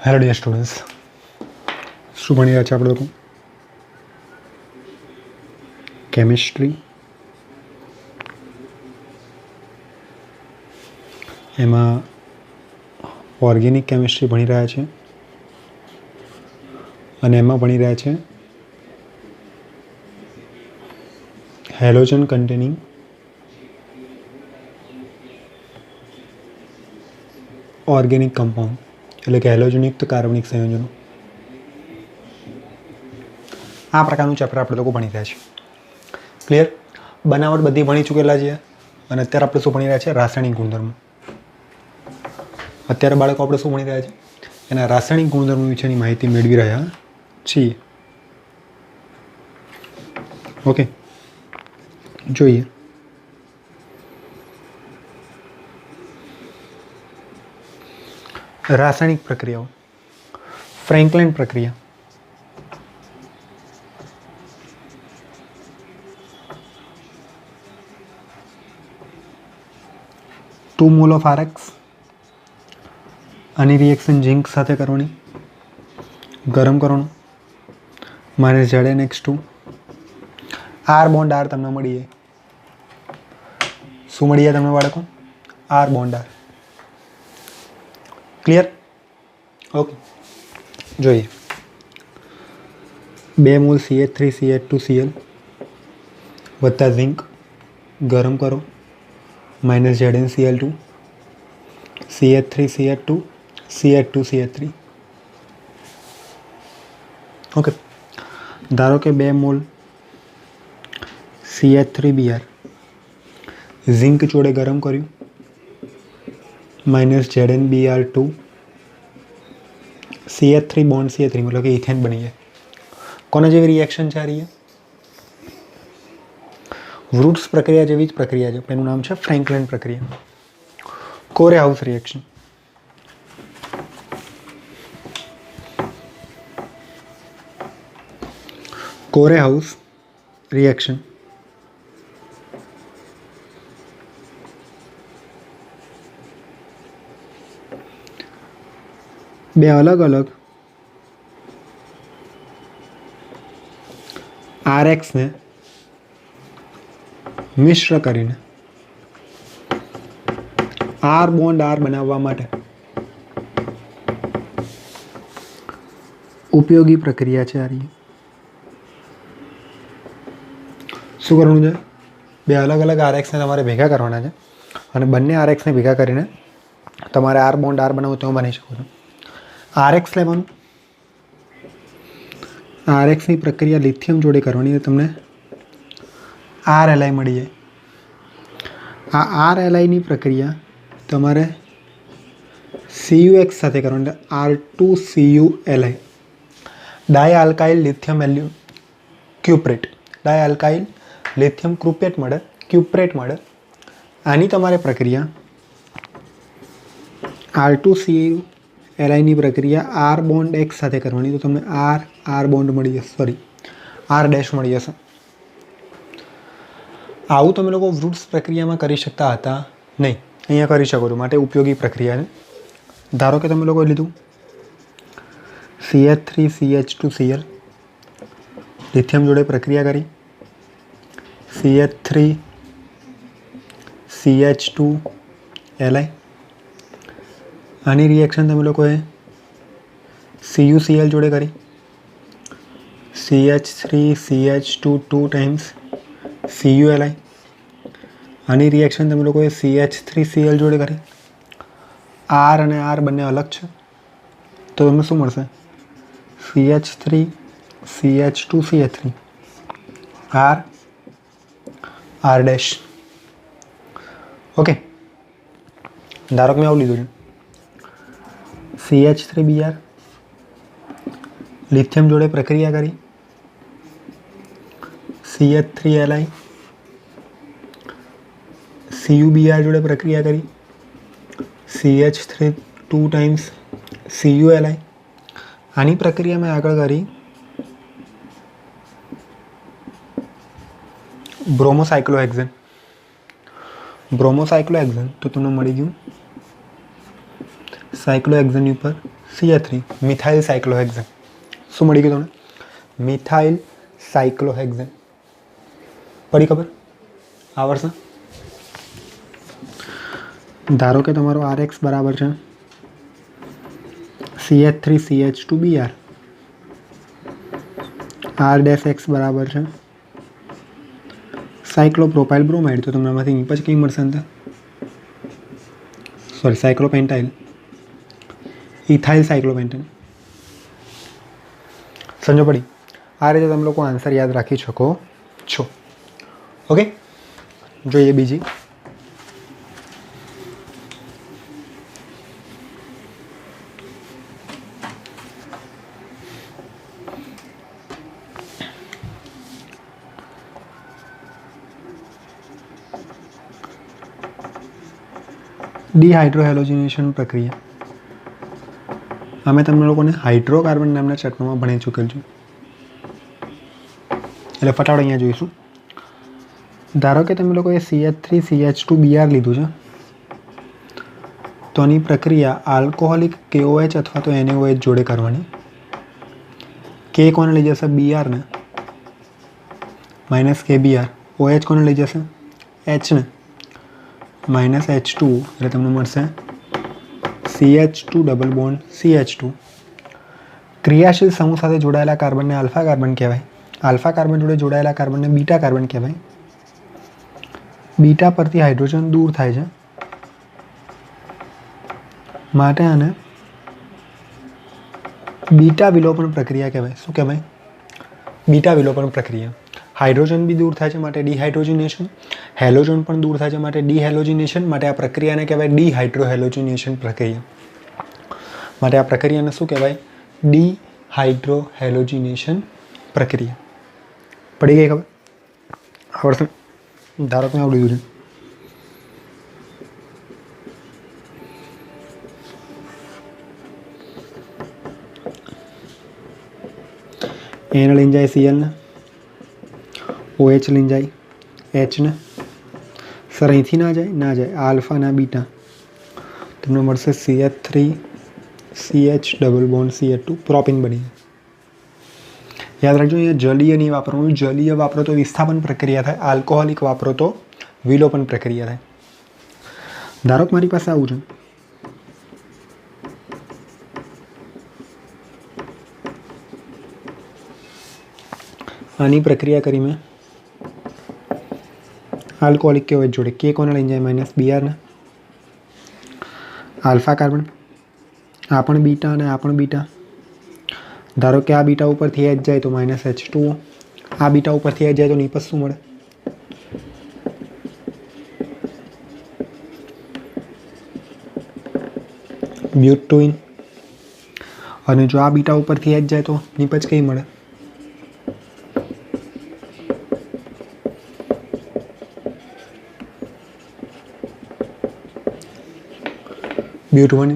Hello dear students, શું ભણી રહ્યા છે આપણે લોકો? કેમિસ્ટ્રી. એમાં ઓર્ગેનિક કેમિસ્ટ્રી ભણી રહ્યા છે અને એમાં ભણી રહ્યા છે હેલોજન કન્ટેનિંગ ઓર્ગેનિક કમ્પાઉન્ડ, એટલે કે હેલોજનયુક્ત કાર્બનિક સંયોજનો. આ પ્રકારનું ચેપ્ટર આપણે લોકો ભણી રહ્યા છીએ. ક્લિયર? બનાવટ બધી ભણી ચૂકેલા છીએ અને અત્યારે આપણે શું ભણી રહ્યા છીએ? રાસાયણિક ગુણધર્મો. અત્યારે બાળકો આપણે શું ભણી રહ્યા છે? એના રાસાયણિક ગુણધર્મો વિશેની માહિતી મેળવી રહ્યા છીએ. ઓકે, જોઈએ. રાસાયણિક પ્રક્રિયાઓ. ફ્રેન્કલિન પ્રક્રિયા. Two mole of RX. આની રિએક્શન ઝિંક સાથે કરવાની. ગરમ કરવાનું. -ZnX2. આર બોન્ડ આર તમને મળી જાય. શું મળી જાય તમને બાળકો? R bond R. Clear? Okay, જોઈએ. 2 મોલ CH3CH2Cl વત્તા ઝિંક. ગરમ કરો. -ZnCl2 CH3CH2 CH2CH3. ઓકે, ધારો કે 2 મોલ CH3Br ઝિંક જોડે ગરમ કર્યું. -ZnBr2 CH3 બોન્ડ CH3 મતલબ કે ઇથેન બની જાય. કોના જેવી રિએક્શન છે આ રહી? વૃટ્સ પ્રક્રિયા જેવી જ પ્રક્રિયા છે. એનું નામ છે ફ્રેન્કલિન પ્રક્રિયા. કોરે હાઉસ રિએક્શન. કોરે હાઉસ રિએક્શન બે અલગ અલગ આરએક્સને મિશ્ર કરીને આર બોન્ડ આર બનાવવા માટે ઉપયોગી પ્રક્રિયા છે. આ રહી. શું કરવાનું છે? બે અલગ અલગ આરએક્સને તમારે ભેગા કરવાના છે અને બંને આરએક્સને ભેગા કરીને તમારે આર બોન્ડ આર બનાવવું તો બની શકો છો. આરએક્સ લેવાનું. આરએક્સની પ્રક્રિયા લિથિયમ જોડે કરવાની. તમને RLi મળી જાય. આ RLiની પ્રક્રિયા તમારે CuX સાથે કરવાની. R2CuLi ડાયઆલ્કાઇલ lithium ક્યુપ્રેટ. ડાયઆલ્કાઇલ લિથિયમ ક્રુપેટ મળે, ક્યુપ્રેટ મળે. આની તમારે પ્રક્રિયા R2CuLiની પ્રક્રિયા R બોન્ડ X સાથે કરવાની. તો તમને R બોન્ડ મળી જશે, સોરી R ડેશ મળી જશે. આવું તમે લોકો વૃટ્સ પ્રક્રિયામાં કરી શકતા હતા નહીં. અહીંયા કરી શકો છો, માટે ઉપયોગી પ્રક્રિયા છે. ધારો કે તમે લોકો લીધું CH3CH2Cl લિથિયમ જોડે પ્રક્રિયા કરી. CH3CH2Li આની રિએક્શન તમે લોકોએ CuCl જોડે કરી. CH3CH2 2 ટાઈમ્સ CuLi આની રિએક્શન તમે લોકોએ CH3Cl જોડે કરી. R અને R બંને અલગ છે તો તમને શું મળશે? CH3CH2CH3 R dash. ઓકે, ધારો કે મેં આવું લીધું છે. CH3Br લિથિયમ જોડે પ્રક્રિયા કરી. CH3Li CuBr જોડે પ્રક્રિયા કરી. CH3 2 ટાઈમ્સ CuLi આની પ્રક્રિયા મેં આગળ કરી બ્રોમોસાયક્લોહેક્ઝેન. તો તમને મળી ગયું સાયક્લોહેક્ઝેન ઉપર CH3 મિથાઇલ સાયક્લોહેક્ઝેન. શું મળી ગયું તમને? Methyl cyclohexane. પડી ખબર? આવડશે? ધારો કે તમારો RX બરાબર છે CH3CH2Br, R-X બરાબર છે સાયક્લોપ્રોપાઇલ બ્રોમાઇડ. તો તમને આમાંથી નિપજ કઈ મળશે અંદર? Sorry, cyclopentyl, ethyl cyclopentyl. સમજો પડી? આ રીતે તમે લોકો આન્સર યાદ રાખી શકો છો. ઓકે, જોઈએ બીજી. ડિહાઇડ્રોહેલોજિનેશન પ્રક્રિયા. અમે તમને લોકોને હાઇડ્રોકાર્બન નામના ચેપ્ટરમાં ભણી ચૂકેલ છું, એટલે ફટાફટ અહીંયા જોઈશું. ધારો કે તમે લોકોએ CH3CH2Br લીધું છે, તો આની પ્રક્રિયા આલ્કોહોલિક KOH અથવા તો NaOH જોડે કરવાની. K કોને લઈ જશે? Br ને, માઇનસ KBr. OH કોને લઈ જશે? H ને, માઇનસ H2, એટલે તમને મળશે CH2 ડબલ બોન્ડ CH2. ક્રિયાશીલ સમૂહ સાથે જોડાયેલા કાર્બનને આલ્ફા કાર્બન કહેવાય. આલ્ફા કાર્બન જોડે જોડાયેલા કાર્બનને બીટા કાર્બન કહેવાય. બીટા પરથી હાઇડ્રોજન દૂર થાય છે, માટે આને બીટા વિલોપન પ્રક્રિયા કહેવાય. શું કહેવાય? બીટા વિલોપન પ્રક્રિયા. હાઇડ્રોજન બી દૂર થાય છે માટે ડિહાઇડ્રોજિનેશન, હેલોજન પણ દૂર થાય છે માટે ડિહેલોજિનેશન. માટે આ પ્રક્રિયાને કહેવાય ડિહાઇડ્રોહેલોજિનેશન પ્રક્રિયા. માટે આ પ્રક્રિયાને શું કહેવાય? ડિહાઇડ્રોહેલોજિનેશન પ્રક્રિયા. પડી ગઈ ખબર? આવડશે? ધારો કે આવડી ગયું છે. એને લઈને જાય Cl ને, OH લઈને જાય H ને. સર અહીંથી ના જાય? ના જાય. આલ્ફા ના બીટા તમને મળશે CH3CH double bond CH2 propyne બની. યાદ રાખજો, અહીંયા જલીય નહીં વાપરવાનું. જલીય વાપરો તો વિસ્થાપન પ્રક્રિયા થાય, આલ્કોહોલિક વાપરો તો વિલોપન પ્રક્રિયા થાય. ધારો કે મારી પાસે આવું છે, આની પ્રક્રિયા કરી મેં આલ્કોહોલિક KOH જોડે. K કોને લઈને જાય? માઇનસ Br ને. આલ્ફા કાર્બન, આ પણ બીટા અને આ પણ બીટા. ધારો કે આ બીટા ઉપરથી H જાય તો માઇનસ H2O. આ બીટા ઉપરથી H જાય તો નિપજ શું મળે? બ્યુટોઇન. અને જો આ બીટા ઉપરથી H જાય તો નિપજ કઈ મળે? બ્યુટોઇન.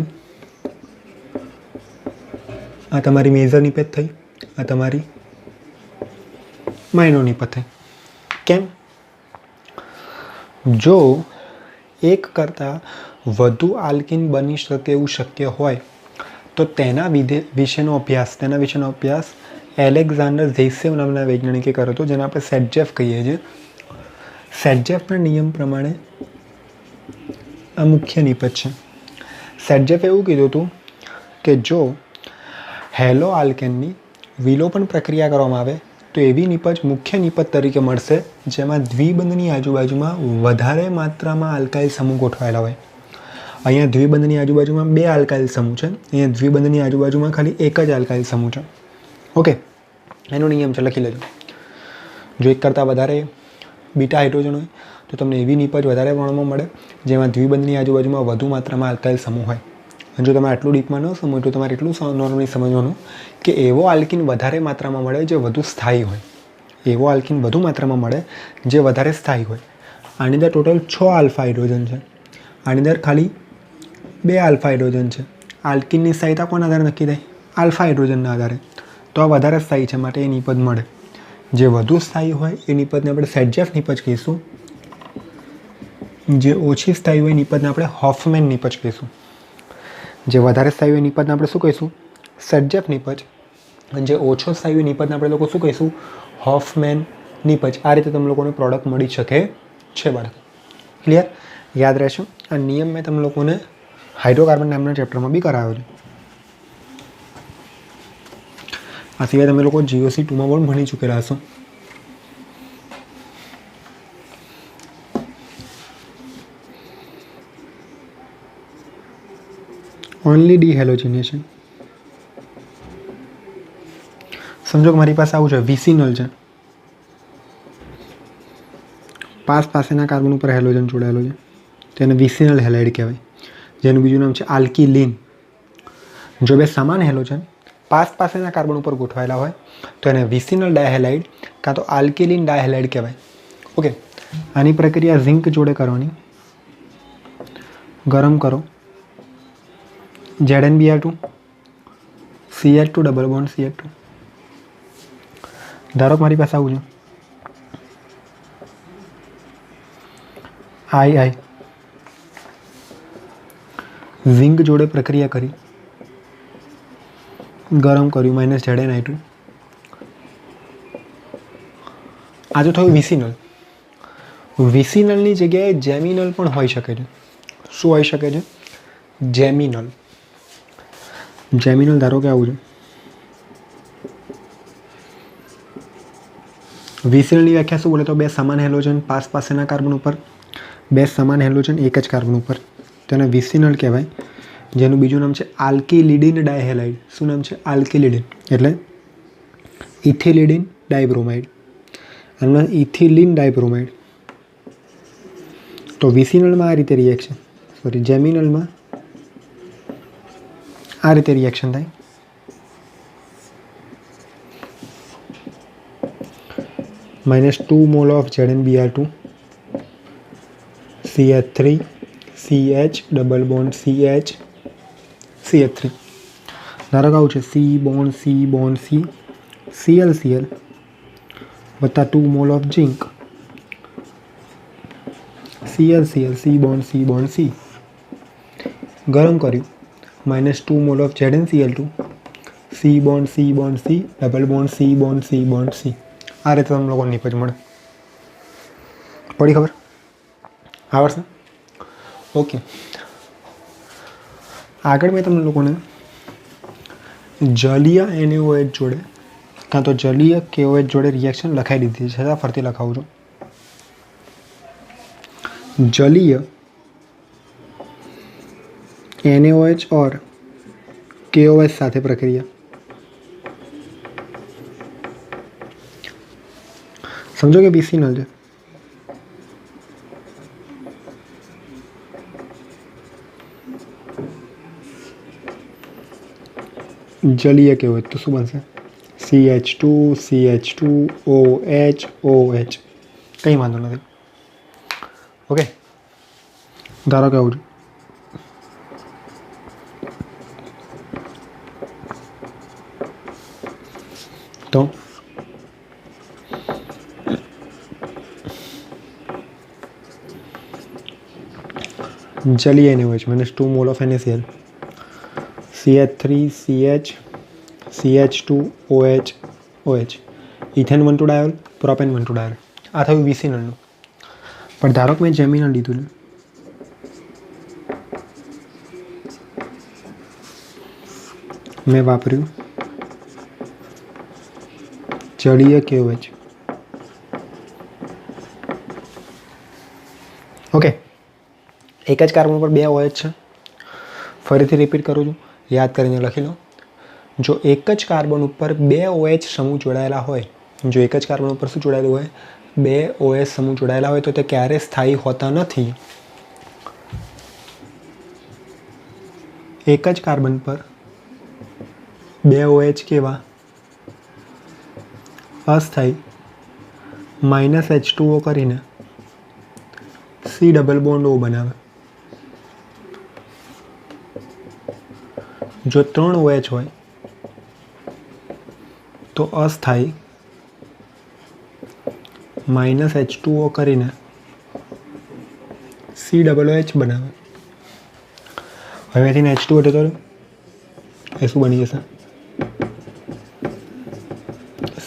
આ તમારી મેજર નિપજ થઈ, આ તમારી માઇનોર નિપજ થઈ. કેમ? જો એક કરતાં વધુ આલ્કિન બની શકે એવું શક્ય હોય તો તેના વિશેનો અભ્યાસ એલેક્ઝાન્ડર ઝેયસેવ નામના વૈજ્ઞાનિકે કર્યો હતો, જેને આપણે સેટજેફ કહીએ છીએ. સેટજેફના નિયમ પ્રમાણે આ મુખ્ય નિપજ છે. સેટજેફે એવું કીધું હતું કે જો હેલો આલ્કેનની વિલોપન પ્રક્રિયા કરવામાં આવે તો એવી નિપજ મુખ્ય નિપજ તરીકે મળશે જેમાં દ્વિબંધની આજુબાજુમાં વધારે માત્રામાં આલ્કાઇલ સમૂહ ગોઠવાયેલા હોય. અહીંયા દ્વિબંધની આજુબાજુમાં 2 આલ્કાઇલ સમૂહ છે, અહીંયા દ્વિબંધની આજુબાજુમાં ખાલી એક જ આલ્કાઇલ સમૂહ છે. ઓકે, એનો નિયમ છે, લખી લેજો. જો એક કરતાં વધારે બીટા હાઇડ્રોજન હોય તો તમને એવી નિપજ વધારે પ્રમાણમાં મળે જેમાં દ્વિબંધની આજુબાજુમાં વધુ માત્રામાં આલ્કાઇલ સમૂહ હોય. અને જો તમે આટલું ડીપમાં ન સમજો તો તમારે એટલું નોર્મલી સમજવાનું કે એવો આલ્કિન વધારે માત્રામાં મળે જે વધુ સ્થાયી હોય. એવો આલ્કિન વધુ માત્રામાં મળે જે વધારે સ્થાયી હોય. આની અંદર ટોટલ 6 આલ્ફા હાઇડ્રોજન છે, આની અંદર ખાલી 2 આલ્ફા હાઇડ્રોજન છે. આલ્કિનની સ્થાયીતા કોના આધારે નક્કી થાય? આલ્ફા હાઇડ્રોજનના આધારે. તો આ વધારે સ્થાયી છે માટે એ નિપજ મળે. જે વધુ સ્થાયી હોય એ નિપજને આપણે સેટજેફ નિપજ કહીશું, જે ઓછી સ્થાયી હોય નિપજને આપણે હોફમેન નિપજ કહીશું. જે વધારે સ્થાયી નિપજને આપણે શું કહીશું? સર્જેફ નિપજ. અને જે ઓછો સ્થાયી નિપજને આપણે લોકો શું કહીશું? હોફમેન નિપજ. આ રીતે તમે લોકોને પ્રોડક્ટ મળી શકે છે બાળકો. ક્લિયર? યાદ રહેશે. આ નિયમ મેં તમે લોકોને હાઇડ્રોકાર્બન નામના ચેપ્ટરમાં બી કરાવ્યો છે. આ સિવાય તમે લોકો GOC 2માં પણ ભણી ચૂકેલા હશો. ઓનલી ડીહેલોજિનેશન. સમજો કે મારી પાસે આવું છે, વિસિનલ છે, પાસેના કાર્બન ઉપર હેલોજન જોડાયેલો છે, તેને વિસિનલ હેલાઇડ કહેવાય, જેનું બીજું નામ છે આલ્કિલિન. જો બે સમાન હેલોજન પાસેના કાર્બન ઉપર ગોઠવાયેલા હોય તો એને વિસિનલ ડાયહેલાઇડ કાં તો આલ્કિલિન ડાયહેલાઇડ કહેવાય. ઓકે, આની પ્રક્રિયા ઝિંક જોડે કરવાની. ગરમ કરો, ZnBr2 CH2 double bond CH2. ધારો કે મારી પાસે આવું છે, I ઝિંક જોડે પ્રક્રિયા કરી, ગરમ કર્યું, -ZnI2. આ તો થયું વિસિનલ. વિસિનલની જગ્યાએ જેમિનલ પણ હોઈ શકે છે. શું હોઈ શકે છે? જેમિનલ. જેમિનલ ધારો કે આવું છે. વિસિનલની વ્યાખ્યા શું બોલે? તો બે સમાન હેલોજન પાસેના કાર્બન ઉપર, બે સમાન હેલોજન એક જ કાર્બન ઉપર, તેને વિસિનલ કહેવાય, જેનું બીજું નામ છે આલ્કિલિડિન ડાયહેલાઇડ. શું નામ છે? આલ્કિલિડિન. એટલે ઇથિલિડિન ડાયબ્રોમાઇડ. આમાં ઇથિલિન ડાયબ્રોમાઇડ. તો વિસિનલમાં આ રીતે રિએક્શન, જેમિનલમાં આ રીતે રિએક્શન થાય. -2 mol of ZnBr2 CH3 CH double bond CH CH3. ધારો કે આવું છે, C બોન્ડ C ClCl વત્તા 2 mall of zinc ClCl C bond C. ગરમ કર્યું, -2 mall of ZnCl2 C bond C double bond C bond C. આ રીતે તમને લોકો નિપજ મળે. પડી ખબર? આવડશે? ઓકે. આગળ મેં તમને લોકોને જલીય NaOH જોડે કાં તો જલીય KOH જોડે રિએક્શન લખાઈ દીધી છે. છતાં ફરતી લખાવું છું. જલીય NaOH और KOH સાથે પ્રક્રિયા. સમજો કે વિસિનલ છે, જલીય કેવું હોય તો શું બનશે? CH2 OH. કંઈ વાંધો નથી. ઓકે, ધારો કે આવું છે, તો જલીય NaOH -2 mol of NaCl CH3 CH CH2 OH ethane 1 2 diol, propane 1 2 diol. આ થયું વિસિનલનું. પણ ધારો કે મેં જેમિનલ લીધું ને, મેં વાપર્યું જલીય KOH. ઓકે, એક જ કાર્બન પર બે OH છે. ફરીથી રિપીટ કરું છું, યાદ કરીને લખી લો. જો એક જ કાર્બન ઉપર બે OH સમૂહ જોડાયેલા હોય, જો એક જ કાર્બન ઉપર શું જોડાયેલું હોય? બે OH સમૂહ જોડાયેલા હોય તો તે ક્યારેય સ્થાયી હોતા નથી. એક જ કાર્બન પર બે OH કેવા? અસ્થાયી. -H2O કરીને C ડબલ બોન્ડ O બનાવે. જો 3 OH હોય તો અસ્થાયી -H2O કરીને C ડબલ OH બનાવે. હવેથી H2 હટે તો એ શું બની જશે?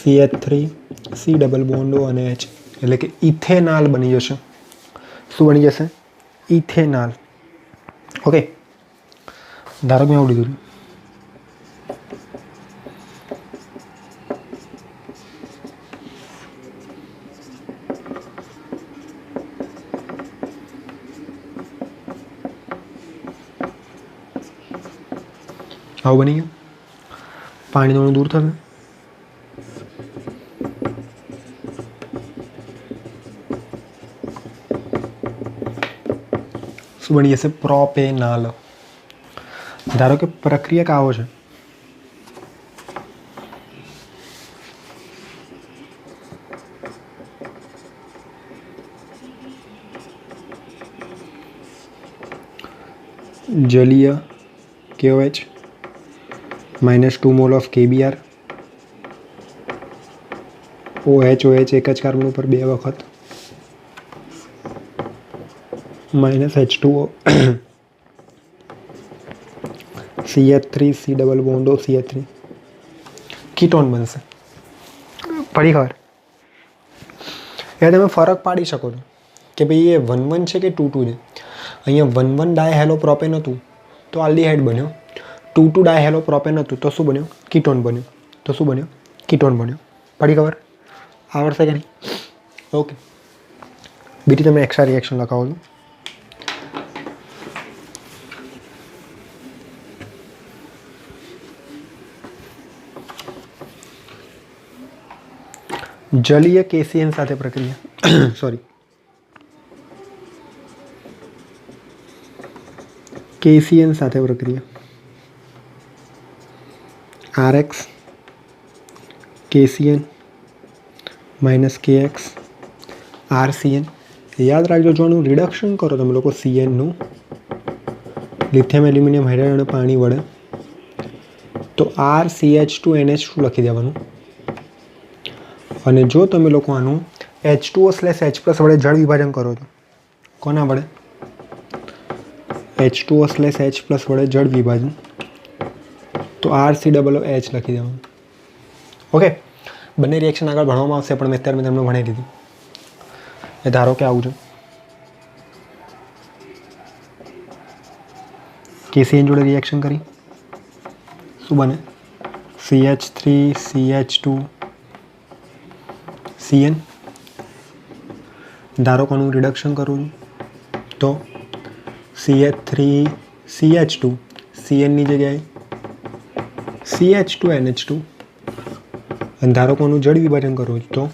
CH3 C double bond O અને H, એટલે કે ઇથેનાલ બની જશે. શું બની જશે? ઇથેનાલ. ઓકે, ધારો કે મેં એવું લીધું. આવું બની ગયું. પાણી થોડું દૂર થશે. શું બની જશે? પ્રોપેનાલ. ધારો કે પ્રક્રિયક આવો છે. જલીય KOH -2 mall of KBr, OH એક જ કાર્બન ઉપર 2 વખત -H2O CH3 C double bond O CH3 ketone બનશે. પડી ખબર? એ તમે ફરક પાડી શકો છો કે ભાઈ એ 1,1 છે કે 2,2 છે. અહીંયા 1,1 ડાયહેલો પ્રોપેન હતું તો આલ્ડીહાઇડ બન્યો. 2,2 ડાયહેલો પ્રોપેન હતું તો શું બન્યો? કીટોન બન્યો. તો શું બન્યો? કીટોન બન્યો. પડી ખબર? આવડશે કે નહીં? ઓકે, બીજી તમે એક્સ્ટ્રા રિએક્શન લખાવો છો. જલીય KCN સાથે પ્રક્રિયા સોરી KCN સાથે પ્રક્રિયા RX KCN -KX RCN. યાદ રાખજો, જો આનું રિડક્શન કરો તમે લોકો CNનું લિથિયમ એલ્યુમિનિયમ હાઇડ્રાઇડ અને પાણી વડે તો RCH2NH2 લખી દેવાનું. અને જો તમે લોકો આનું H2O/H+ વડે જળ વિભાજન કરો છો, કોના વડે? H2O/H+ વડે જળ વિભાજન, તો RCOOH લખી દેવાનું. ઓકે, બંને રિએક્શન આગળ ભણવામાં આવશે પણ મેં તમને ભણાવી દીધી. એ ધારો કે આવું છે, KCN જોડે રિએક્શન કરી શું બને? CH3 CH2 CN. ધારો કે આનું રિડક્શન કરું તો CH3 CH2 CN ની જગ્યાએ CH2NH2. અને ધારો કે આનું જળ વિભાજન કરું તો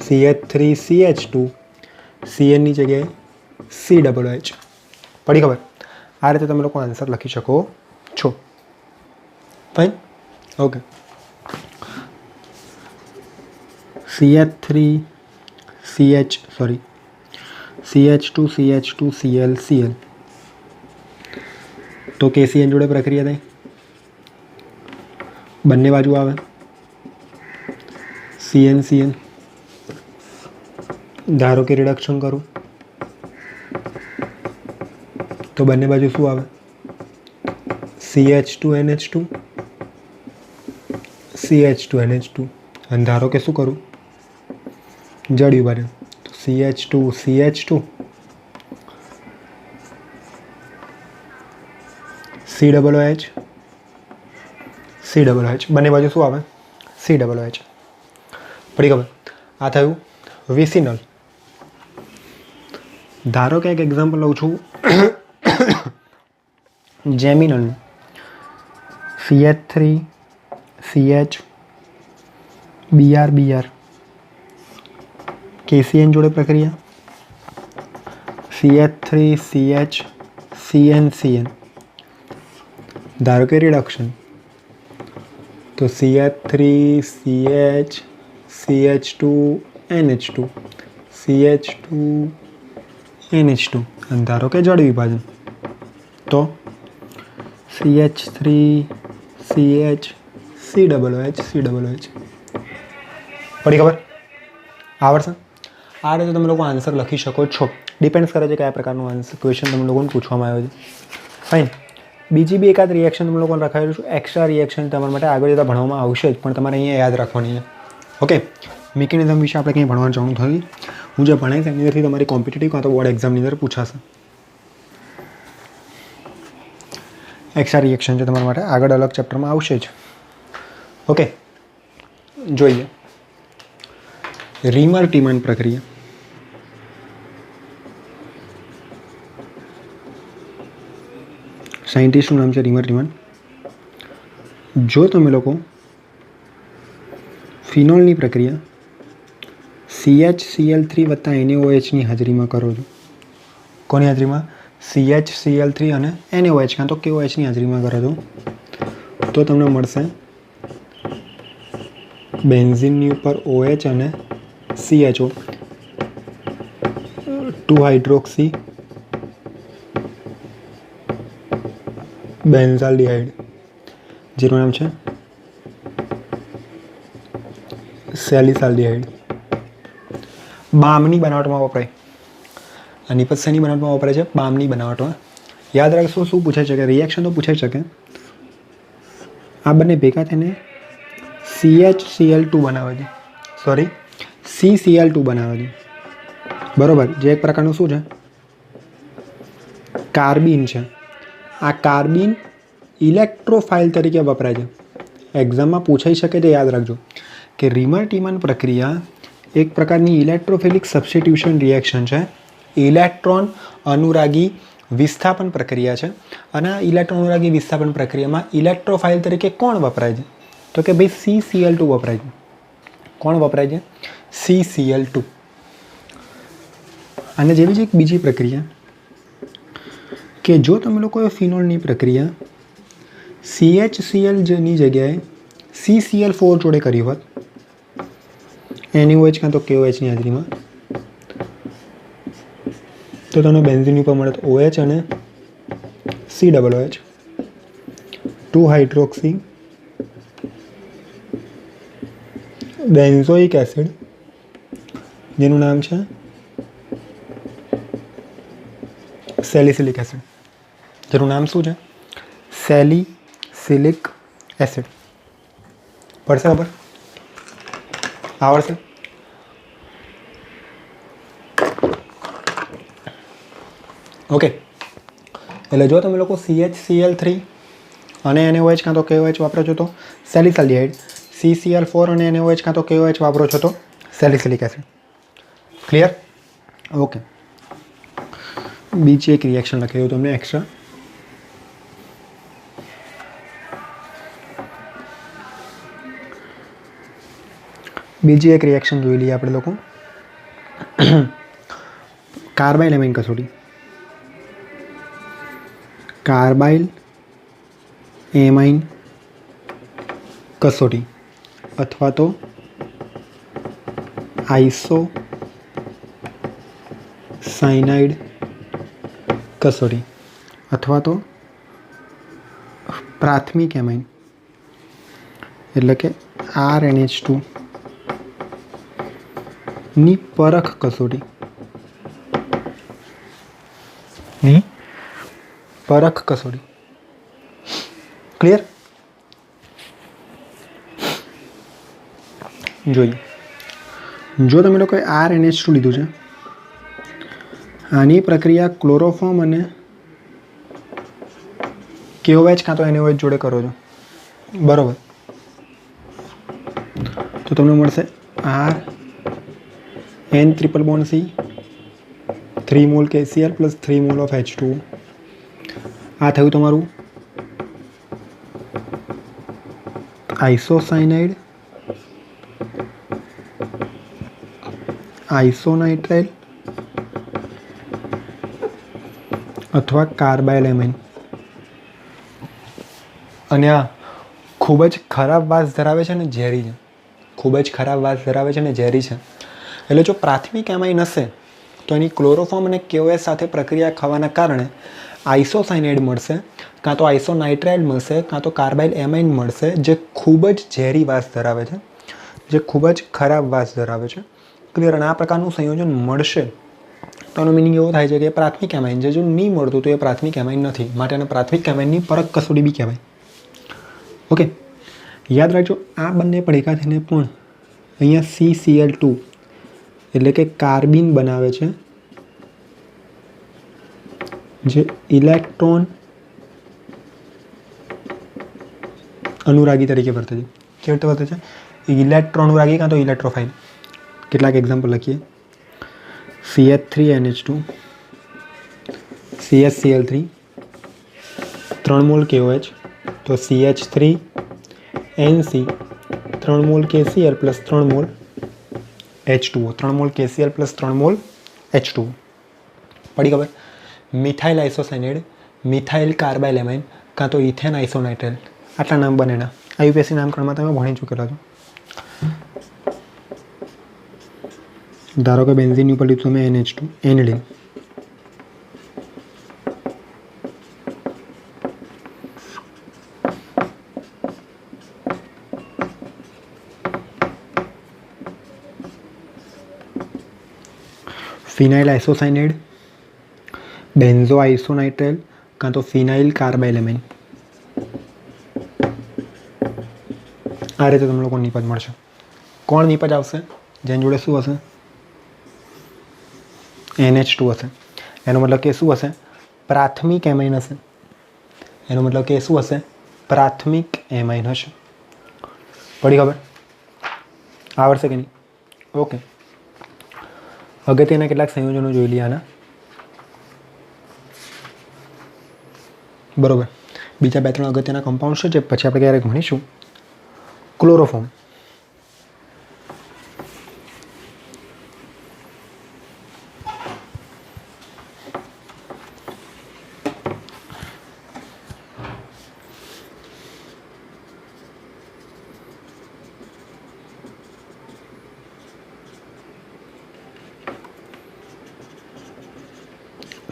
CH3 CH2 CN ની જગ્યાએ COOH. પડી ખબર? આ રીતે તમે લોકો આન્સર લખી શકો છો. Fine. Okay, CH2 CH2 Cl Cl. તો KCN જોડે પ્રક્રિયા થાય, બંને બાજુ આવે CN CN. ધારો કે રિડક્શન કરું તો બંને બાજુ શું આવે? CH2NH2 CH2NH2. અને ધારો કે શું કરું? જળ વિભાજન, તો CH2 CH2 COOH COOH. બંને બાજુ શું આવે? COOH. પડી ખબર? આ થયું વિસિનલ. ધારો કે એક એક્ઝામ્પલ લઉં છું જેમિનલનું. CH3 CH Br KCN જોડે પ્રક્રિયા CH3 CH CN CN. ધારો કે રિડક્શન તો CH3 CH CH2 NH2 CH2 NH2. અને ધારો કે જળ વિભાજન તો CH3 CH COOH. પડી ખબર? આવડશે? આ રીતે તમે લોકો આન્સર લખી શકો છો. ડિપેન્ડ્સ કરે છે કયા પ્રકારનું આન્સર ક્વેશ્ચન તમે લોકોને પૂછવામાં આવ્યો છે. ફાઇન. બીજી બી એકાદ રિએક્શન તમે લોકોને રખાયેલું છું, એક્સ્ટ્રા રિએક્શન તમારા માટે આગળ જતાં ભણવામાં આવશે જ, પણ તમારે અહીંયા યાદ રાખવાની છે. ઓકે, મિકેનિઝમ વિશે આપણે કંઈ ભણવાનું ચાલુ થયું. હું જે ભણાવીશ એની અંદરથી તમારી કોમ્પિટિટિવ કાં તો બોર્ડ એક્ઝામની અંદર પૂછાશે. એક્સ્ટ્રા રિએક્શન છે તમારા માટે આગળ અલગ ચેપ્ટરમાં આવશે જ. ઓકે, જોઈએ રીમર ટીમન પ્રક્રિયા. સાયન્ટિસ્ટનું નામ છે રીમર ટીમન. જો તમે લોકો ફિનોલની પ્રક્રિયા CHCl3 વત્તા NaOHની હાજરીમાં કરો છો, કોની હાજરીમાં? CHCl3 અને NaOH કાં તો KOHની હાજરીમાં કરો છો, તો તમને મળશે બેન્ઝીનની ઉપર OH અને CHO 2 હાઇડ્રોક્સી બેન્ઝાલ્ડિહાઇડ, જેનું નામ છે સેલિસાલ્ડિહાઇડ. બામની બનાવટમાં વપરાય. આ નિપજ્યની બનાવટમાં વપરાય છે, બામની બનાવટમાં. યાદ રાખશો શું પૂછાઈ શકે? રિએક્શન તો પૂછાઈ શકે. આ બંને ભેગા થઈને CHCl2 બનાવે છે, સોરી CCl2 બનાવે છે, બરાબર? જે એક પ્રકારનું શું છે? કાર્બીન છે. આ કાર્બીન ઇલેક્ટ્રોફાઇલ તરીકે વપરાય છે. એક્ઝામમાં પૂછાઈ શકે તે યાદ રાખજો કે રીમર ટીમન પ્રક્રિયા એક પ્રકારની ઇલેક્ટ્રોફિલિક સબસ્ટિટ્યુશન રિએક્શન છે. ઇલેક્ટ્રોન અનુરાગી વિસ્થાપન પ્રક્રિયા છે. અને આ ઇલેક્ટ્રોન અનુરાગી વિસ્થાપન પ્રક્રિયામાં ઇલેક્ટ્રોફાઇલ તરીકે કોણ વપરાય છે? તો કે ભાઈ CCl2 વપરાય છે. કોણ વપરાય છે? CCl2. અને જેવી જ એક બીજી પ્રક્રિયા કે જો તમે લોકોએ ફિનોલની પ્રક્રિયા CHClની જગ્યાએ CCl4 જોડે કરી હોત, NaOH કાં તો KOHની હાજરીમાં, તો તમને બેન્ઝીન ઉપર મળે OH અને COOH 2 હાઇડ્રોક્સી બેન્ઝોઇક એસિડ, જેનું નામ છે સેલિસિલિક એસિડ. જેનું નામ શું છે? Salicylic acid. પડશે ખબર? આવડશે? ઓકે, એટલે જો તમે લોકો CHCl3 અને NaOH કાં તો KOH વાપરો છો તો સેલિસાલ્ડિહાઇડ, CCl4 અને NaOH કાં તો KOH વાપરો છો તો સેલિસિલિક એસિડ. ક્લિયર? ઓકે, બીજી એક રિએક્શન લખી દઉં તમને એક્સ્ટ્રા. બીજી એક રિએક્શન જોઈ લઈએ આપણે લોકો. કાર્બાઇલ એમાઇન કસોટી. કાર્બાઇલ એમાઇન કસોટી અથવા તો આઇસો સાયનાઇડ કસોટી અથવા તો પ્રાથમિક એમાઇન એટલે કે RNH2 ની પરખ કસોટી. ની પરખ કસોટી. ક્લિયર? જોઈએ, જો તમે લોકોએ RNH2 લીધું છે, આની પ્રક્રિયા ક્લોરોફોર્મ અને KOH કાં તો NaOH જોડે કરો છો, બરાબર? તો તમને મળશે N triple bond C 3 mall KCl plus 3 mall of H2O. આ થયું તમારું આઇસોસાયનાઇડ, આઇસોનાઇટ્રાઇલ અથવા કાર્બાઇલ એમાઇન. અને આ ખૂબ જ ખરાબ વાસ ધરાવે છે ને ઝેરી છે. ખૂબ જ ખરાબ વાસ ધરાવે છે ને ઝેરી છે. એટલે જો પ્રાથમિક એમાઇન હશે તો એની ક્લોરોફોર્મ અને KOH સાથે પ્રક્રિયા થવાના કારણે આઇસોસાયનાઇડ મળશે, કાં તો આઇસોનાઇટ્રાઇલ મળશે, કાં તો કાર્બાઇલ એમાઇન મળશે, જે ખૂબ જ ઝેરી વાસ ધરાવે છે, જે ખૂબ જ ખરાબ વાસ ધરાવે છે. ક્લિયર? અને આ પ્રકારનું સંયોજન મળશે તો એનો મિનિંગ એવો થાય છે કે પ્રાથમિક એમાઇન છે, જો નહીં મળતું તો એ પ્રાથમિક એમાઇન નથી, માટે એને પ્રાથમિક એમાઇનની પરખ કસોટી બી કહેવાય. ઓકે, યાદ રાખજો આ બંને ભેગા થઈને પણ અહીંયા CCl2 એટલે કે કાર્બિન બનાવે છે, જે ઇલેક્ટ્રોન અનુરાગી તરીકે વર્તે છે. કેવી રીતે વર્તે છે? ઇલેક્ટ્રોન અનુરાગી કાં તો ઇલેક્ટ્રોફાઇલ. કેટલાક એક્ઝામ્પલ લખીએ. CH3NH2 CHCl3 3 મોલ KOH, તો CH3NC 3 mall KCl plus 3 mall H2O, 3 mall KCl plus 3 mall H2O. પડી ખબર? Methyl isocyanide, methyl carbyl amine કાં તો ઇથેન આઇસોનાઇટ્રાઇલ, આટલા નામ બનેના IUPAC નામકરણમાં તમે ભણી ચૂકેલા છો. ધારો કે બેન્ઝીન ઉપર લીધું તમે NH2 એનડીન, ફિનાઇલ આઇસોસાયનાઇડ, બેન્ઝો આઇસોનાઇટ્રાઇલ કાં તો ફિનાઇલ કાર્બાઇલ એમાઇન. આ રીતે તમને લોકો નિપજ મળશે. કોણ નિપજ આવશે? જેની જોડે શું હશે? NH2 હશે. એનો મતલબ કે શું હશે? પ્રાથમિક એમાઇન હશે. એનો મતલબ કે શું હશે? પ્રાથમિક એમાઇન હશે. પડી ખબર? આવડશે કે નહીં? ઓકે, અગત્યના કેટલાક સંયોજનો જોઈ લઈએ આના. બરોબર, બીજા 2-3 અગત્યના કમ્પાઉન્ડ છે જે પછી આપણે ક્યારેક ભણીશું. ક્લોરોફોર્મ.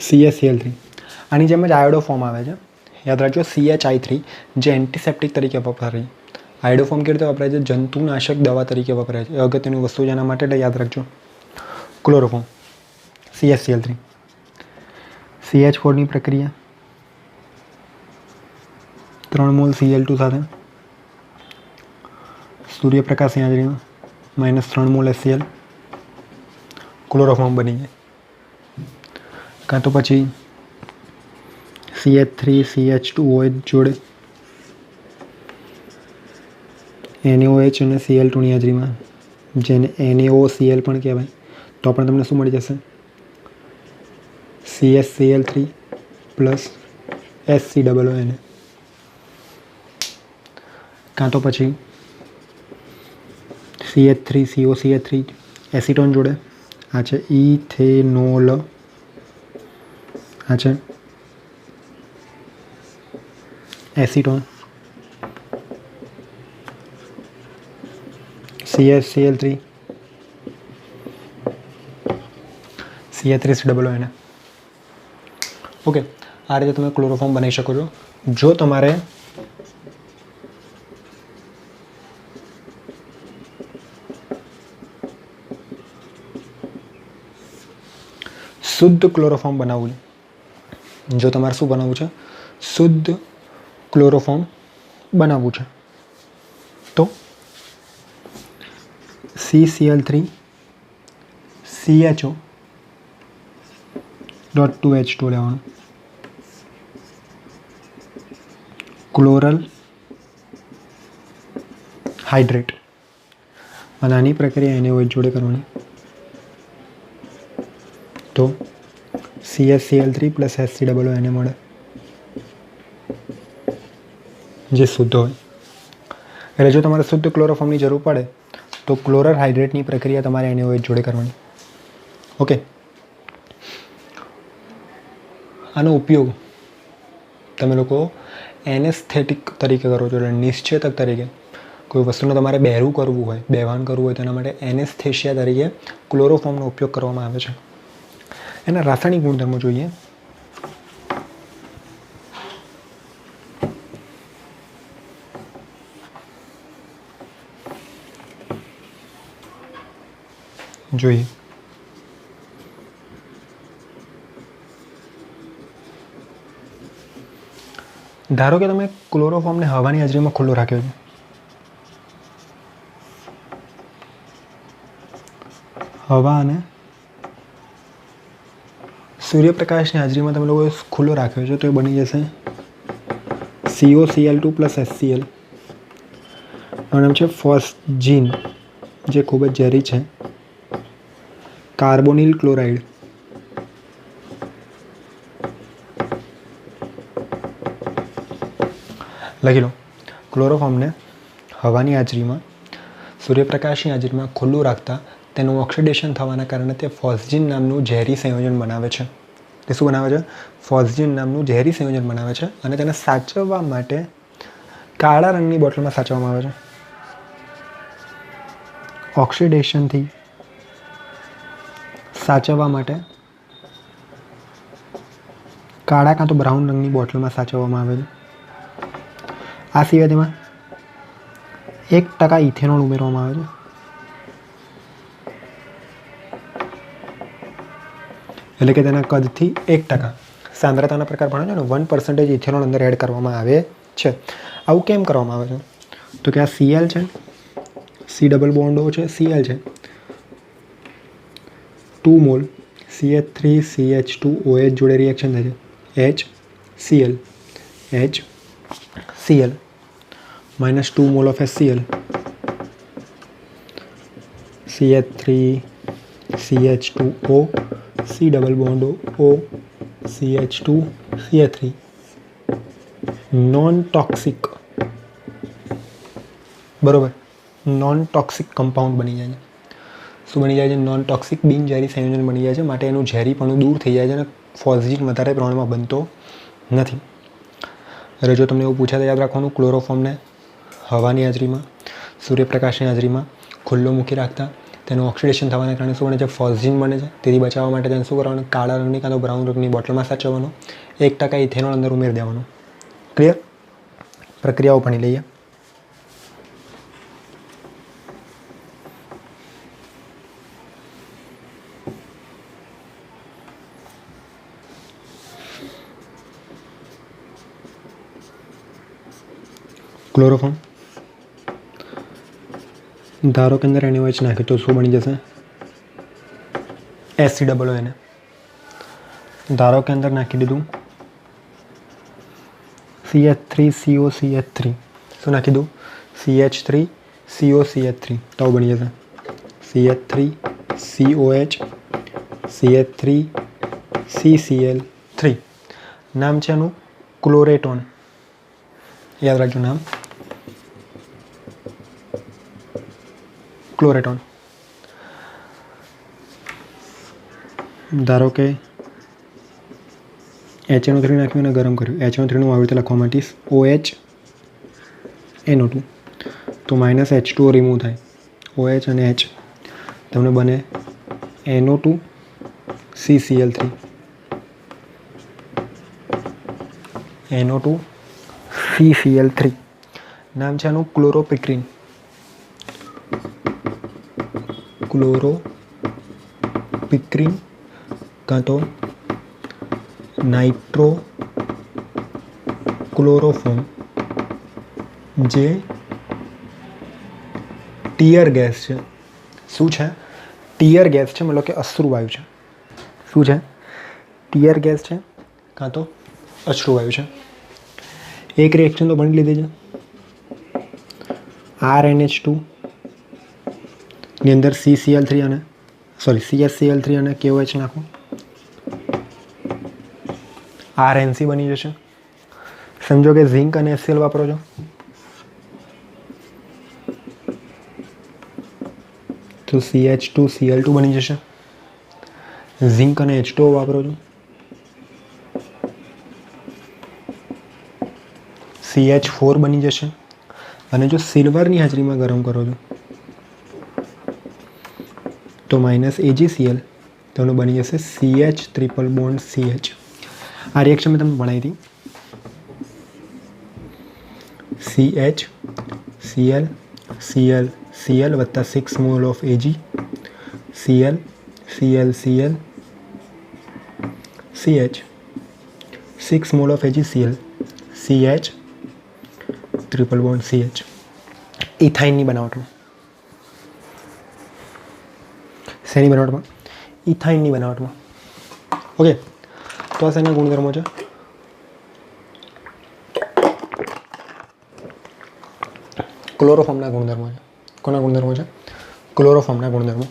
CHCl3 આની જેમ જ આયોડો ફોર્મ આવે છે. યાદ રાખજો CHI3 જે એન્ટિસેપ્ટિક તરીકે વપરાય. આયોડો ફોર્મ કેવી રીતે વપરાય છે? જંતુનાશક દવા તરીકે વપરાય છે. એ અગત્યની વસ્તુ છે એના માટે યાદ રાખજો. ક્લોરોફોર્મ CHCl3, CH4 ની પ્રક્રિયા 3 મોલ Cl2 સાથે સૂર્યપ્રકાશની હાજરીમાં -3 મોલ HCl ક્લોરોફોર્મ બની જાય. કાં તો પછી CH3CH2OH જોડે NaOH અને Cl2 ની હાજરીમાં, જેને NaOCl પણ કહેવાય, તો પણ તમને શું મળી જશે? CHCl3 plus HCOONA. કાં તો પછી CH3COCH3 એસિટોન જોડે, આ છે ઇથેનોલ, આ છે એસિટોન, CHCl3 CH3COONA. ઓકે, આ રીતે તમે ક્લોરોફોર્મ બનાવી શકો છો. જો તમારે શુદ્ધ ક્લોરોફોર્મ બનાવવું છે, જો તમારે શું બનાવવું છે? શુદ્ધ ક્લોરોફોર્મ બનાવવું છે, તો CCl3 CHO.2H2 લેવાનું, ક્લોરલ હાઇડ્રેટ, અને આની પ્રક્રિયા NaOH જોડે કરવાની, તો CHCl3 પ્લસ HCOONA મળે, જે શુદ્ધ હોય. એટલે જો તમારે શુદ્ધ ક્લોરોફોર્મની જરૂર પડે તો ક્લોરલ હાઇડ્રેટની પ્રક્રિયા તમારે NaOH જોડે કરવાની. ઓકે, આનો ઉપયોગ તમે લોકો એનેસ્થેટિક તરીકે કરો છો, એટલે નિશ્ચેતક તરીકે. કોઈ વસ્તુને તમારે બહેરું કરવું હોય, બેભાન કરવું હોય, તેના માટે એનેસ્થેશિયા તરીકે ક્લોરોફોર્મનો ઉપયોગ કરવામાં આવે છે. એના રાસાયણિક ગુણધર્મો જોઈએ. ધારો કે તમે ક્લોરોફોર્મને હવાની હાજરીમાં ખુલ્લો રાખ્યો છે. હવા અને સૂર્યપ્રકાશની હાજરીમાં તમે લોકોએ ખુલ્લો રાખ્યો છે, તો એ બની જશે COCl2 પ્લસ HCl. આનું નામ છે ફોસ્જીન, જે ખૂબ જ ઝેરી છે. Carbonyl chloride. લખી લો. ક્લોરોફોર્મને હવાની હાજરીમાં, સૂર્યપ્રકાશની હાજરીમાં ખુલ્લું રાખતા તેનું ઓક્સિડેશન થવાના કારણે તે ફોસ્જીન નામનું ઝેરી સંયોજન બનાવે છે. તે શું બનાવે છે? ફોસ્જીન નામનું ઝેરી સંયોજન બનાવે છે. અને તેને સાચવવા માટે કાળા રંગની બોટલમાં સાચવવામાં આવે છે. ઓક્સિડેશનથી સાચવવા માટે કાળા કાં તો બ્રાઉન રંગની બોટલમાં સાચવવામાં આવે છે. આ સિવાય તેમાં 1% ઇથેનોલ ઉમેરવામાં આવે છે. એટલે કે તેના કદથી 1%. સાંદ્રતાના પ્રકાર ભણો છો ને, 1% ઇથેનોલ અંદર એડ કરવામાં આવે છે. આવું કેમ કરવામાં આવે છે? તો કે આ Cl છે, C ડબલ બોન્ડ O છે, Cl છે, 2 મોલ CH3CH2OH જોડે રિએક્શન થાય છે. HCl HCl minus 2 mole of HCl, CH3CH2O, C double bond O, CH2 CH3. Non toxic, બરોબર, નોન ટોક્સિક કમ્પાઉન્ડ બની જાય છે. શું બની જાય છે? નોન ટોક્સિક બિનઝેરી સંયોજન બની જાય છે. માટે એનું ઝેરીપણું દૂર થઈ જાય છે અને ફોસ્જીન વધારે પ્રમાણમાં બનતો નથી. એટલે જો તમને એવું પૂછાય તો યાદ રાખવાનું, ક્લોરોફોર્મને હવાની હાજરીમાં, સૂર્યપ્રકાશની હાજરીમાં ખુલ્લો મૂકી રાખતા તેનું ઓક્સિડેશન થવાના કારણે શું બને છે? ફોસ્જીન બને છે. તેથી બચાવવા માટે તેને શું કરવાનું? કાળા રંગની કાં તો બ્રાઉન રંગની બોટલમાં સાચવવાનું, 1% ઇથેનોલ અંદર ઉમેરી દેવાનું. ક્લિયર? પ્રક્રિયાઓ ભણી લઈએ. ક્લોરોફોર્મ ધારો કે અંદર NaOH નાખ્યું તો શું બની જશે? HCOO. ધારો કે અંદર નાખી દીધું CH3COCH3. શું નાખી દઉં? CH3COCH3. તો બની જશે CH3COH CH3CCl3. નામ છે એનું ક્લોરેટોન. યાદ રાખજો નામ, ક્લોરેટોન. ધારો કે HNO3 નાખ્યું અને ગરમ કર્યું. HNO3નું આવી રીતે લખવા માંડીશ OHNO2. તો -H2O રિમૂવ થાય, OH અને H તમને બને NO2 CCl3. NO2 CCl3. નામ છે આનું ક્લોરોપિક્રિન. ક્લોરોપિક્રિન કાં તો નાઇટ્રો ક્લોરોફોર્મ, જે ટીયર ગેસ છે. શું છે? ટીયર ગેસ છે, મતલબ કે અશ્રુવાયુ છે. શું છે? ટીયર ગેસ છે કાં તો અશ્રુવાયુ છે. એક રિએક્શન તો ભણી લીધી છે. RNH2 ની અંદર CCl3 અને CHCl3 અને KOH નાખો, RNC બની જશે. સમજો કે ઝિંક અને HCl વાપરો છો, તો CH2Cl2 બની જશે. ઝિંક અને H2O વાપરો છો, CH4 બની જશે. અને જો સિલ્વરની હાજરીમાં ગરમ કરો છો તો -AgCl, તો બની જશે CH ટ્રિપલ બોન્ડ CH. આ રિએક્શન મેં તમને ભણાવી હતી. CH Cl Cl Cl વત્તા 6 mall of Ag, Cl Cl Cl CH 6 mall of AgCl, CH triple bond CH ઇથાઇનની બનાવટમાં. શેની બનાવટમાં? ઇથાઇનની બનાવટમાં. ઓકે, તો આ શેના ગુણધર્મો છે? ક્લોરોફોર્મના ગુણધર્મો છે. કોના ગુણધર્મો છે? ક્લોરોફોર્મના ગુણધર્મો.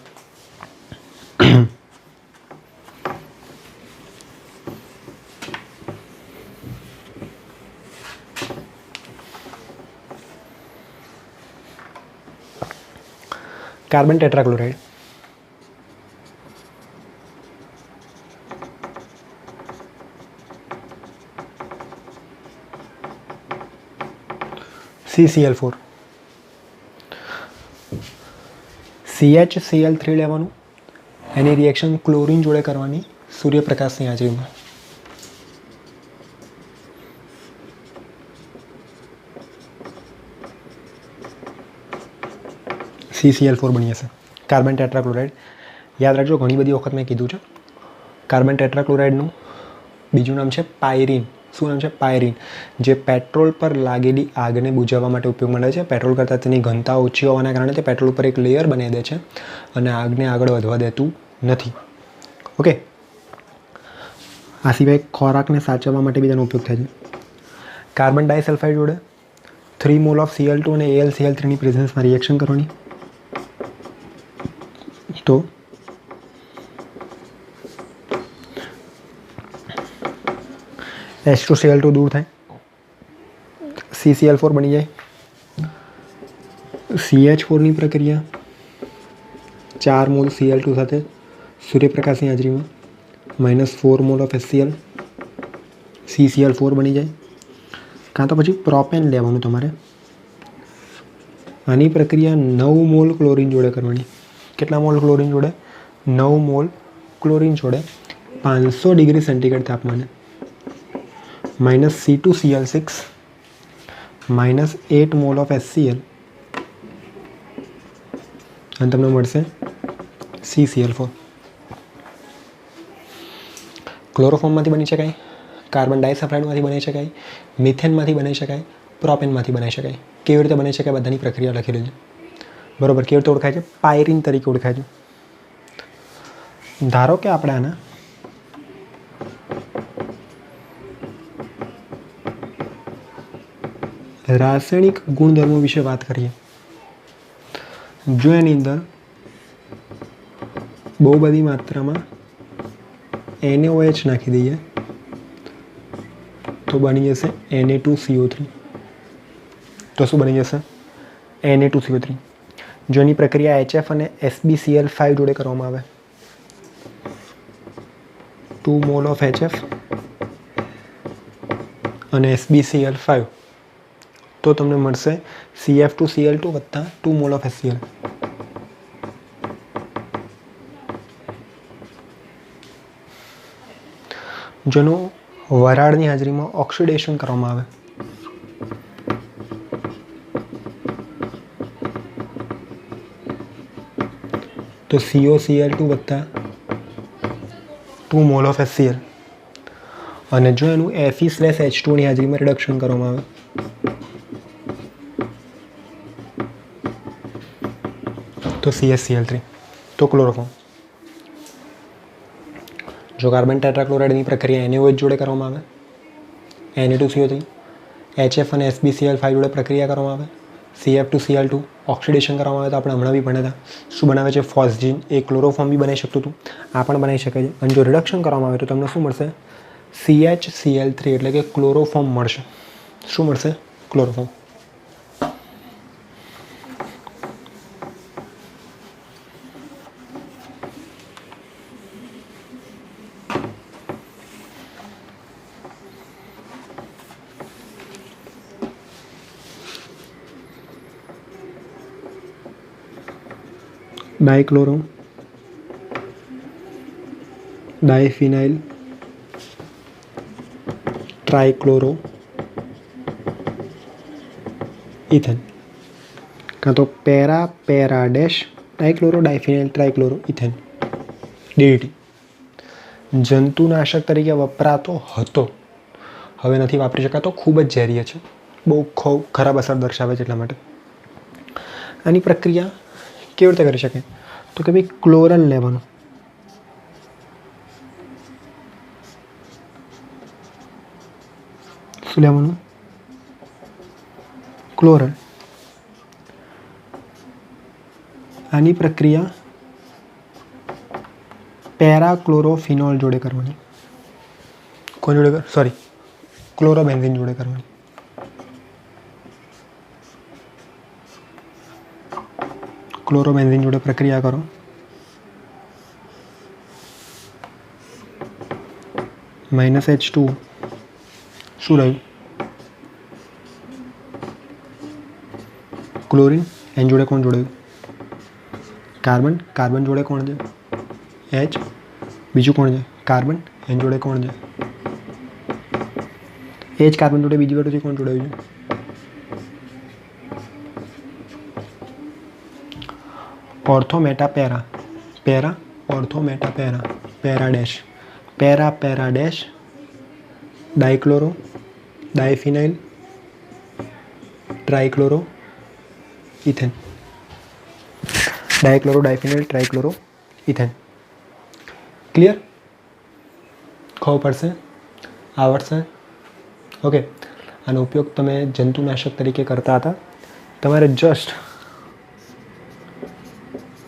કાર્બન ટેટ્રાક્લોરાઇડ, CCl4, CHCl3 લેવાનું, એની રિએક્શન ક્લોરીન જોડે કરવાની સૂર્યપ્રકાશની હાજરીમાં. CCl4 બની જશે. કાર્બન ટેટ્રાક્લોરાઇડ યાદ રાખજો, ઘણી બધી વખત મેં કીધું છે. કાર્બન ટેટ્રાક્લોરાઇડનું બીજું નામ છે પાયરીન. શું નામ છે? પાયરીન. જે પેટ્રોલ પર લાગેલી આગને બુઝાવવા માટે ઉપયોગમાં મળે છે. પેટ્રોલ કરતાં તેની ઘનતા ઓછી હોવાના કારણે તે પેટ્રોલ ઉપર એક લેયર બનાવી દે છે અને આગને આગળ વધવા દેતું નથી. ઓકે, આ સિવાય ખોરાકને સાચવવા માટે બી તેનો ઉપયોગ થાય છે. કાર્બન ડાયસલ્ફાઇડ જોડે 3 મોલ ઓફ Cl2 અને AlCl3ની પ્રેઝન્સમાં રિએક્શન કરવાની. તો H2Cl2 દૂર થાય, CCl4 બની જાય. CH4ની પ્રક્રિયા 4 મોલ Cl2 સાથે સૂર્યપ્રકાશની હાજરીમાં -4 મોલ ઓફ HCl, CCl4 બની જાય. કાં તો પછી પ્રોપેન લેવાનું તમારે. આની પ્રક્રિયા 9 મોલ ક્લોરીન જોડે કરવાની. કેટલા મોલ ક્લોરીન જોડે? 9 મોલ ક્લોરીન જોડે 500 ડિગ્રી સેન્ટીગ્રેડ તાપમાને -C2Cl6 -8 મોલ ઓફ HCl અને તમને મળશે CCl4. ક્લોરોફોર્મમાંથી બની શકાય, કાર્બન ડાયસલ્ફાઇડમાંથી બની શકાય, મિથેનમાંથી બની શકાય, પ્રોપેનમાંથી બનાવી શકાય. કેવી રીતે બની શકાય બધાની પ્રક્રિયા લખેલી છે. બરોબર. કેવી રીતે ઓળખાય છે? પાયરીન તરીકે ઓળખાય છે. ધારો કે આપણે આના રાસાયણિક ગુણધર્મો વિશે વાત કરીએ. જો એની અંદર બહુ બધી માત્રામાં NaOH નાખી દઈએ તો બની જશે Na2CO3. તો શું બની જશે? Na2CO3. જો એની પ્રક્રિયા HF અને SbCl5 જોડે કરવામાં આવે, 2 મોલ ઓફ HF અને SbCl5, તો તમને મળશે CF2Cl2 વત્તા 2 મોલ ઓફ HCl. જેનું વરાળની હાજરીમાં ઓક્સિડેશન કરવામાં આવે તો COCl2 વત્તા 2 મોલ ઓફ HCl. અને જો એનું Fe/H2ની હાજરીમાં રિડક્શન કરવામાં આવે તો CSCl3. તો ક્લોરોફોર્મ. જો કાર્બન ટેટ્રાક્લોરાઇડની પ્રક્રિયા NaOH જોડે કરવામાં આવે, Na2CO3, HF અને SbCl5 જોડે પ્રક્રિયા કરવામાં આવે, CF2Cl2 ઓક્સિડેશન કરવામાં આવે તો આપણે હમણાં બી ભણ્યા હતા શું બનાવે છે? ફોસ્જીન. એ ક્લોરોફોર્મ બી બનાવી શકતું હતું, આ પણ બનાવી શકે છે. અને જો રિડક્શન કરવામાં આવે તો તમને શું મળશે? CHCl3 એટલે કે ક્લોરોફોર્મ મળશે. શું મળશે? Chloroform. Dichloro, diphenyl, trichloro ethane. કાં તો para dash dichloro diphenyl trichloro ethane DDT. જંતુનાશક તરીકે વપરાતો હતો, હવે નથી વાપરી શકાતો, ખૂબ જ ઝેરીય છે, બહુ ખરાબ અસર દર્શાવે છે. એટલા માટે આની પ્રક્રિયા કેવી રીતે કરી શકે? તો કે ભાઈ ક્લોરલ લેવાનું, શું લેવાનું? ક્લોરલ. આની પ્રક્રિયા પેરાક્લોરોફિનોલ જોડે કરવાની. કોણ જોડે? સોરી, ક્લોરોબેન્ઝીન જોડે કરવાની. ક્લોરોબેન્ઝીન જોડે પ્રક્રિયા કરો. -H2 શું રહ્યું? ક્લોરીન. એન જોડે કોણ જોડાયું? કાર્બન. કાર્બન જોડે કોણ છે? H. બીજું કોણ છે? કાર્બન. એન જોડે કોણ છે? H. કાર્બન જોડે બીજી બાજુથી કોણ જોડાયું છે? Ortho meta para. Para ortho meta para. Para dash. Para para dash dichloro diphenyl trichloro ethane. Dichloro diphenyl trichloro ethane. Clear? ખબર પડશે, આવડશે. ઓકે. આનો ઉપયોગ તમે જંતુનાશક તરીકે કરતા હતા. તમારે જસ્ટ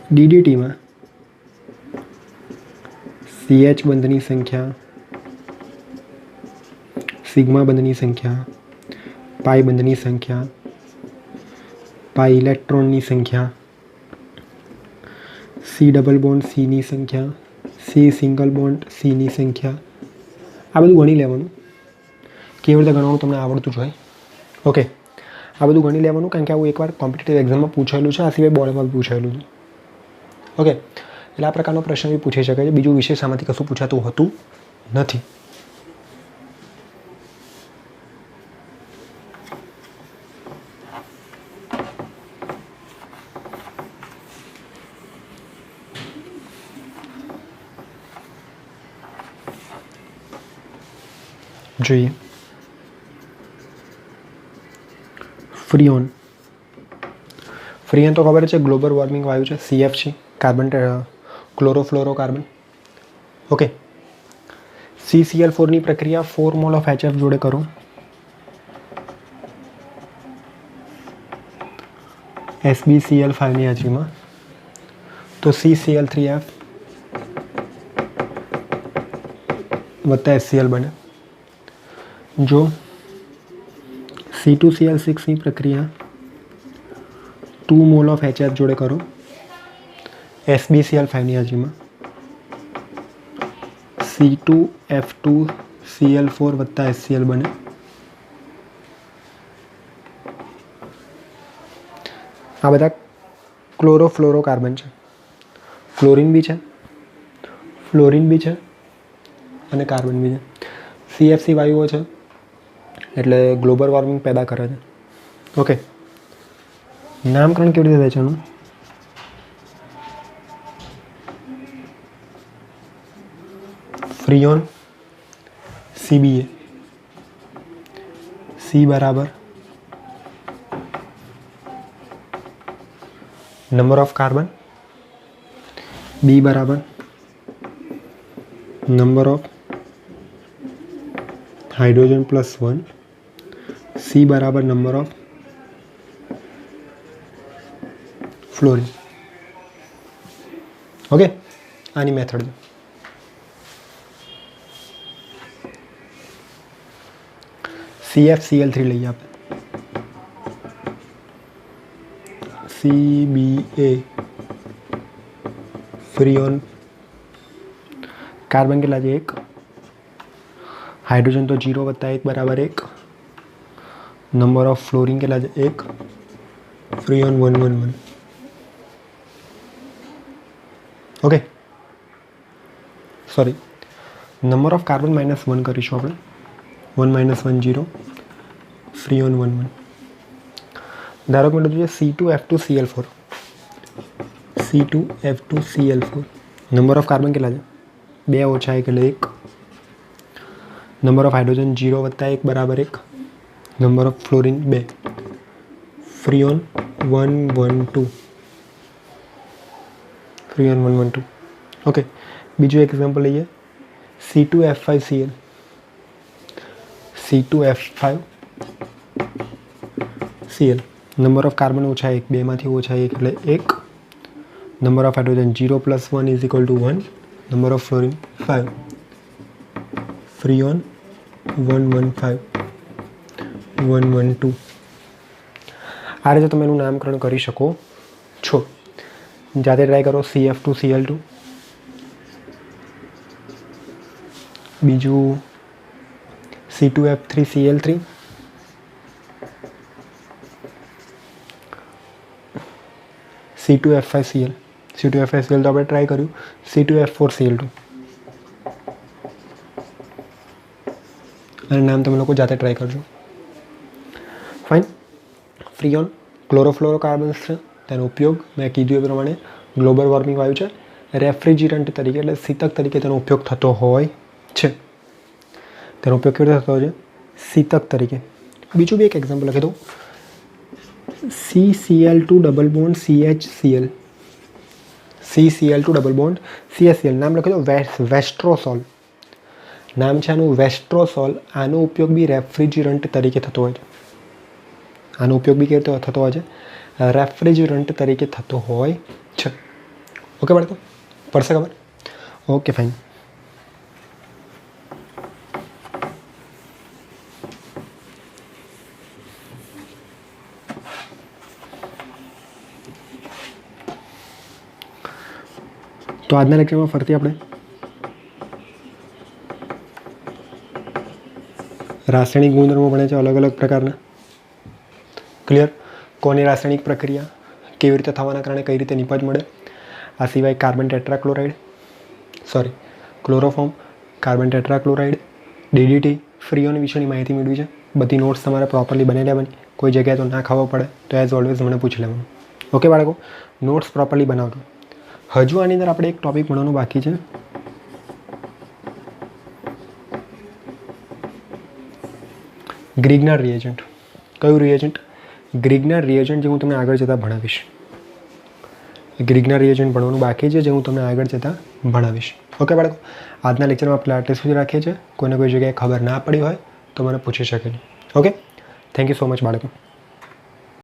DDTમાં CH બંધની સંખ્યા, સિગ્મા બંધની સંખ્યા, પાઈ બંધની સંખ્યા, પાઈ ઇલેક્ટ્રોનની સંખ્યા, C ડબલ બોન્ડ Cની સંખ્યા, C સિંગલ બોન્ડ Cની સંખ્યા, આ બધું ગણી લેવાનું. કેવી રીતે ગણવાનું તમને આવડતું જ હોય. ઓકે. આ બધું ગણી લેવાનું, કારણ કે આવું એકવાર કોમ્પિટિટિવ એક્ઝામમાં પૂછાયેલું છે, આ સિવાય બોર્ડમાં પૂછાયેલું છે. ઓકે. એટલે આ પ્રકારનો પ્રશ્ન બી પૂછી શકે છે. બીજું વિશેષ આમાંથી કશું પૂછાતું હોતું નથી. જોઈએ ફ્રીઓન. ફ્રીઓન તો ખબર છે, ગ્લોબલ વોર્મિંગ વાયુ છે. CF છે, કાર્બન ક્લોરોફ્લોરોકાર્બન. ઓકે. CCl4 ની પ્રક્રિયા 4 મોલ ઓફ HF જોડે કરો. SbCl5 ની હાજરીમાં તો CCl3F વત્તા HCl બને. જો C2Cl6 ની પ્રક્રિયા 2 મોલ ઓફ HF જોડે કરો SbCl5 ની હાજરીમાં C2F2Cl4 વત્તા HCl બને. આ બધા ક્લોરોફ્લોરોકાર્બન છે. ક્લોરીન બી છે, ફ્લોરિન બી છે અને કાર્બન બી છે. CFC વાયુઓ છે એટલે ગ્લોબલ વોર્મિંગ પેદા કરે છે. ઓકે. નામકરણ કેવી રીતે થાય છે એનું? Freon CBA. C બરાબર નંબર ઓફ કાર્બન, B બરાબર નંબર ઓફ હાઇડ્રોજન +1, C બરાબર નંબર ઓફ ફ્લોરિન. ઓકે. આની મેથડ છે. CFCl3 લઈએ આપણે. CBA Freon. કાર્બન કેટલા છે? 1. હાઇડ્રોજન તો 0 વત્તા 1 બરાબર 1. નંબર ઓફ ફ્લોરિન કેટલા છે? 1. Freon 111. Okay. Sorry, number of carbon -1 કરીશું આપણે. 1 - 1 0. ફ્રીઓન 11. ધારો કે જોઈએ C2F2Cl4. C2F2Cl4 number of carbon કેટલા છે? 2 - 1 એટલે 1. નંબર ઓફ હાઇડ્રોજન 0 વત્તા 1 બરાબર 1. Number of fluorine 2. Freon 112. Freon 112. Okay, બીજું એક્ઝામ્પલ લઈએ. C2F5Cl. C2F5Cl. Number of carbon ઓછા 1, 2 માંથી ઓછા 1 એટલે 1. Number of hydrogen 0 + 1 = 1. Number of fluorine 5. Freon 115 112. આ રીતે તમે એનું નામકરણ કરી શકો છો. જાતે ટ્રાય કરો. CF2Cl2. બીજું C2F3Cl3. C2F5Cl. C2F5Cl તો આપણે ટ્રાય કર્યું. C2F4Cl2. અને નામ તમે લોકો જાતે ટ્રાય કરજો. ફાઇન. ફ્રીઓન ક્લોરોફ્લોરોકાર્બન્સ છે. તેનો ઉપયોગ મેં કીધું એ પ્રમાણે ગ્લોબલ વોર્મિંગ વાયુ છે. રેફ્રિજરન્ટ તરીકે એટલે શીતક તરીકે તેનો ઉપયોગ થતો હોય છે. તેનો ઉપયોગ કેવી રીતે થતો હોય છે? શીતક તરીકે. બીજું બી એક એક્ઝામ્પલ લખી દઉં. CCl2 double bond CHCl. CCl2 double bond CHCl. નામ લખી દો વેસ્ટ્રોસોલ. નામ છે આનું વેસ્ટ્રોસોલ. આનો ઉપયોગ બી રેફ્રિજરન્ટ તરીકે થતો હોય છે. આનો ઉપયોગ બી કેવી રીતે થતો હોય છે? રેફ્રિજરન્ટ તરીકે થતો હોય છે. ઓકે બાળકો, પડશે ખબર? Okay fine. તો આજના લેક્ચરમાં ફરતી આપણે રાસાયણિક ગુણધર્મો ભણે છે અલગ અલગ પ્રકારના. ક્લિયર? કોની રાસાયણિક પ્રક્રિયા કેવી રીતે થવાના કારણે કઈ રીતે નિપજ મળે. આ સિવાય carbon tetrachloride, chloroform, carbon tetrachloride, DDT, Freon વિશેની માહિતી મેળવી છે. બધી નોટ્સ તમારે પ્રોપરલી બનાવી લેવાની. કોઈ જગ્યાએ તો ના ખબર પડે તો એઝ ઓલવેઝ મને પૂછી લેવાનું. ઓકે બાળકો, નોટ્સ પ્રોપરલી બનાવજો. હજુ આની અંદર આપણે એક ટોપિક ભણવાનું બાકી છે. ગ્રિગ્નાર રિએજન્ટ. કયું રિએજન્ટ? ગ્રિગ્નાર રિએજન્ટ, જે હું તમને આગળ જતાં ભણાવીશ. ગ્રિગ્નાર રિએજન્ટ ભણવાનું બાકી છે, જે હું તમને આગળ જતાં ભણાવીશ. ઓકે બાળકો, આજના લેક્ચરમાં આપણે આટલે સુધી રાખીએ છીએ. કોઈને કોઈ જગ્યાએ ખબર ના પડી હોય તો મને પૂછી શકે. Okay, thank you so much બાળકો.